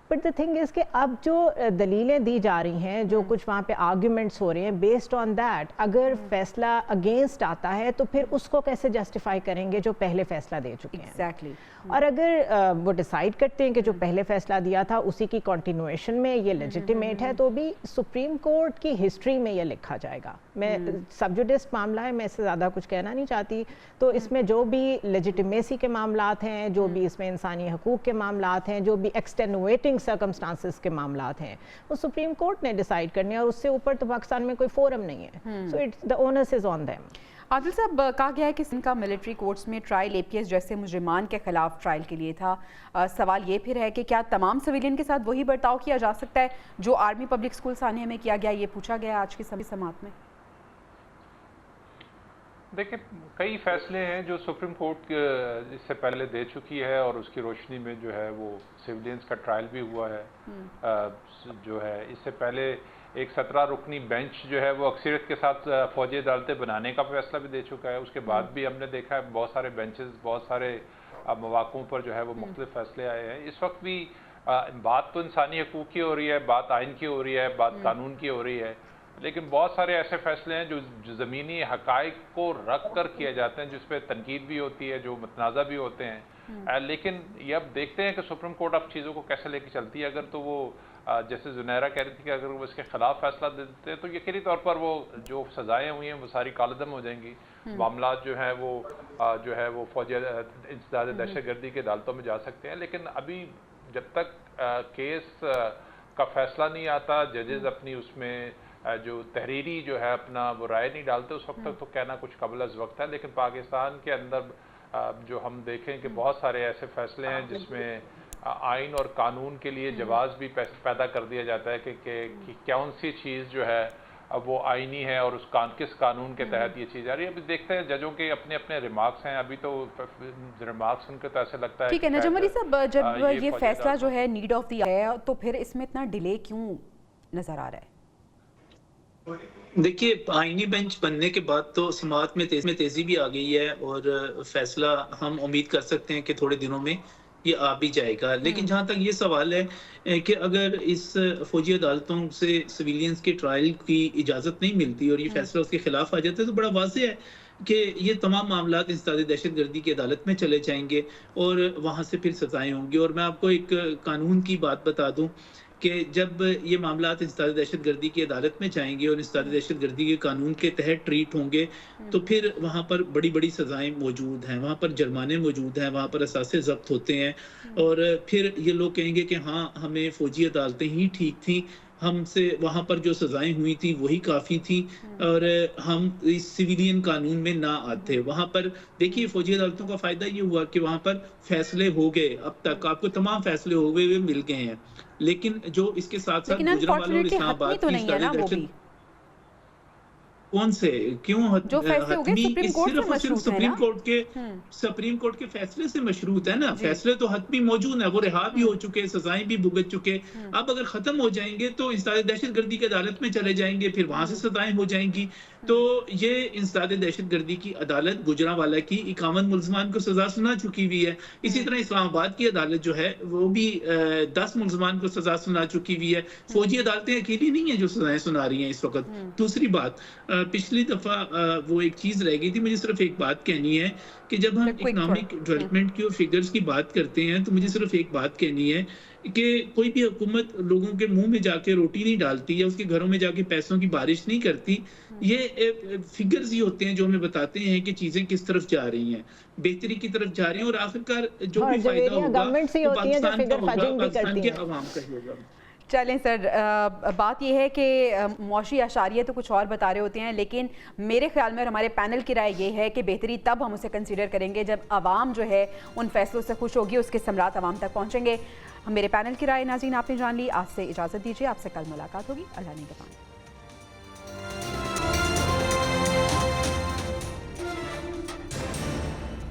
بٹ دا تھنگ از کہ اب جو دلیلیں دی جا رہی ہیں، جو کچھ وہاں پہ آرگیومنٹس ہو رہے ہیں، بیسڈ آن دیٹ اگر فیصلہ اگینسٹ آتا ہے تو پھر اس کو کیسے جسٹیفائی کریں گے جو پہلے فیصلہ دے چکے ہیں. ایگزیکٹلی. اور اگر وہ ڈیسائیڈ کرتے ہیں کہ جو پہلے فیصلہ دیا تھا اسی کی کنٹینویشن میں یہ لیجیٹیمیٹ ہے، تو بھی سپریم کورٹ کی ہسٹری میں یہ لکھا جائے گا. میں سبجوڈس معاملہ ہے، میں اس سے زیادہ کچھ کہنا نہیں چاہتی. تو اس میں جو بھی لیجیٹیمیسی کے معاملات ہیں، جو بھی اس میں انسانی حقوق کے معاملات ہیں، جو بھی ایکسٹینویٹنگ سرکمسٹانسز کے معاملات ہیں، وہ سپریم کورٹ نے ڈیسائیڈ کرنے، اور اس سے اوپر تو پاکستان میں کوئی فورم نہیں ہے. So it's the onus is on them. عادل صاحب، کہا گیا ہے کہ ان کا ملٹری کورٹس میں ٹرائل اے پی ایس جیسے مجرمان کے خلاف ٹرائل کے لیے تھا. سوال یہ پھر ہے کہ کیا تمام سویلین کے ساتھ وہی برتاؤ کیا جا سکتا ہے جو آرمی پبلک اسکول سانحہ میں کیا گیا؟ یہ پوچھا گیا آج کی سماعت میں. دیکھیں، کئی فیصلے ہیں جو سپریم کورٹ اس سے پہلے دے چکی ہے، اور اس کی روشنی میں جو ہے وہ سویلینز کا ٹرائل بھی ہوا ہے. جو ہے اس سے پہلے ایک 17 رکنی بینچ جو ہے وہ اکثریت کے ساتھ فوجی عدالتیں بنانے کا فیصلہ بھی دے چکا ہے. اس کے بعد بھی ہم نے دیکھا ہے بہت سارے بینچز بہت سارے مواقعوں پر جو ہے وہ مختلف فیصلے آئے ہیں. اس وقت بھی بات تو انسانی حقوق کی ہو رہی ہے، بات آئین کی ہو رہی ہے، بات قانون کی ہو رہی ہے، لیکن بہت سارے ایسے فیصلے ہیں جو زمینی حقائق کو رکھ کر کیے جاتے ہیں، جس پہ تنقید بھی ہوتی ہے، جو متنازع بھی ہوتے ہیں. لیکن یہ اب دیکھتے ہیں کہ سپریم کورٹ اب چیزوں کو کیسے لے کے چلتی ہے. اگر تو وہ جیسے زنیرہ کہہ رہی تھی کہ اگر وہ اس کے خلاف فیصلہ دیتے ہیں تو یقینی طور پر وہ جو سزائیں ہوئی ہیں وہ ساری کالعدم ہو جائیں گی. معاملات جو ہیں وہ فوجی انسداد دہشت گردی کی عدالتوں میں جا سکتے ہیں. لیکن ابھی جب تک کیس کا فیصلہ نہیں آتا، ججز اپنی اس میں جو تحریری جو ہے اپنا وہ رائے نہیں ڈالتے، اس وقت تک تو کہنا کچھ قبل از وقت ہے. لیکن پاکستان کے اندر जो हम देखें कि बहुत सारे ऐसे फैसले हैं जिसमें आइन और कानून के लिए जवाब भी पैदा कर दिया जाता है कि कौन सी चीज़ जो है अब वो आईनी है और किस कानून के तहत ये चीज़ आ रही है। अभी देखते हैं जजों के अपने अपने रिमार्क्स हैं, अभी तो रिमार्क्स सुनकर तो ऐसा लगता है। ठीक है नजम अली साहब, जब ये फैसला जो है नीड ऑफ द है तो फिर इसमें इतना डिले क्यों नजर आ रहा है? देखिए, आईनी बेंच बनने के बाद तो समाअत में तेजी भी आ गई है और फैसला हम उम्मीद कर सकते हैं कि थोड़े दिनों में ये आ भी जाएगा। लेकिन जहां तक ये सवाल है कि अगर इस फौजी अदालतों से सिविलियंस के ट्रायल की इजाज़त नहीं मिलती और ये फैसला उसके खिलाफ आ जाता है तो बड़ा वाज़ेह है कि ये तमाम मामला इंसदाद दहशतगर्दी की अदालत में चले जाएंगे और वहाँ से फिर सजाएं होंगी। और मैं आपको एक कानून की बात बता दूं कि जब ये मामला इंसदाद दहशतगर्दी की अदालत में जाएंगे और इंसदाद दहशतगर्दी के कानून के तहत ट्रीट होंगे तो फिर वहाँ पर बड़ी बड़ी सजाएं मौजूद हैं, वहाँ पर जुर्माने मौजूद हैं, वहाँ पर असासे जब्त होते हैं और फिर ये लोग कहेंगे कि हाँ हमें फौजी अदालतें ही ठीक थी, हमसे वहाँ पर जो सजाएं हुई थी वही काफ़ी थी और हम इस सिविलियन कानून में ना आते। वहाँ पर देखिए फौजी अदालतों का फ़ायदा ये हुआ कि वहाँ पर फैसले हो गए, अब तक आपको तमाम फैसले हो गए मिल गए हैं। लेकिन जो इसके साथ साथ गुजरांवाला और इस्लामाबाद तो नहीं है ना वो भी, कौन से क्यों जो फैसले हो गए सुप्रीम कोर्ट के फैसले से मशरूत है ना। फैसले तो हतमी मौजूद है, वो रिहा भी हो चुके, सजाएं भी भुगत चुके। अब अगर खत्म हो जाएंगे तो इंसदाद दहशतगर्दी की अदालत में चले जाएंगे, फिर वहां से सजाएं हो जाएंगी। तो ये इंसदाद दहशतगर्दी की अदालत गुजरांवाला की 51 मुल्ज़मान को सजा सुना चुकी हुई है। इसी तरह इस्लामाबाद की अदालत जो है वो भी 10 मुल्ज़मान को सजा सुना चुकी हुई है। फौजी अदालतें अकेली नहीं है जो सजाएं सुना रही हैं इस वक्त। दूसरी बात, पिछली दफा वो एक चीज रह गई थी, मुझे सिर्फ एक बात कहनी है कि जब हम इकोनॉमिक डेवलपमेंट की और फिगर्स की बात करते हैं तो मुझे सिर्फ एक बात कहनी है कि कोई भी हुकूमत लोगों के मुंह में जाके रोटी नहीं डालती या उसके घरों में जाके पैसों की बारिश नहीं करती। ये फिगर्स ही होते हैं जो हमें बताते हैं कि चीजें किस तरफ जा रही हैं, बेहतरी की तरफ जा रही हैं और आखिरकार जो भी फायदा होगा वो पाकिस्तान का होगा, पाकिस्तान के अवाम का ही होगा। चलें सर, बात यह है कि मौशी अशारिये तो कुछ और बता रहे होते हैं, लेकिन मेरे ख्याल में और हमारे पैनल की राय ये है कि बेहतरी तब हम उसे कंसीडर करेंगे जब आवाम जो है उन फैसलों से खुश होगी, उसके समरात आवाम तक पहुँचेंगे। मेरे पैनल की राय नाज़रीन आपने जान ली। आज से इजाज़त दीजिए, आपसे कल मुलाकात होगी। अल्लाह निगहबान।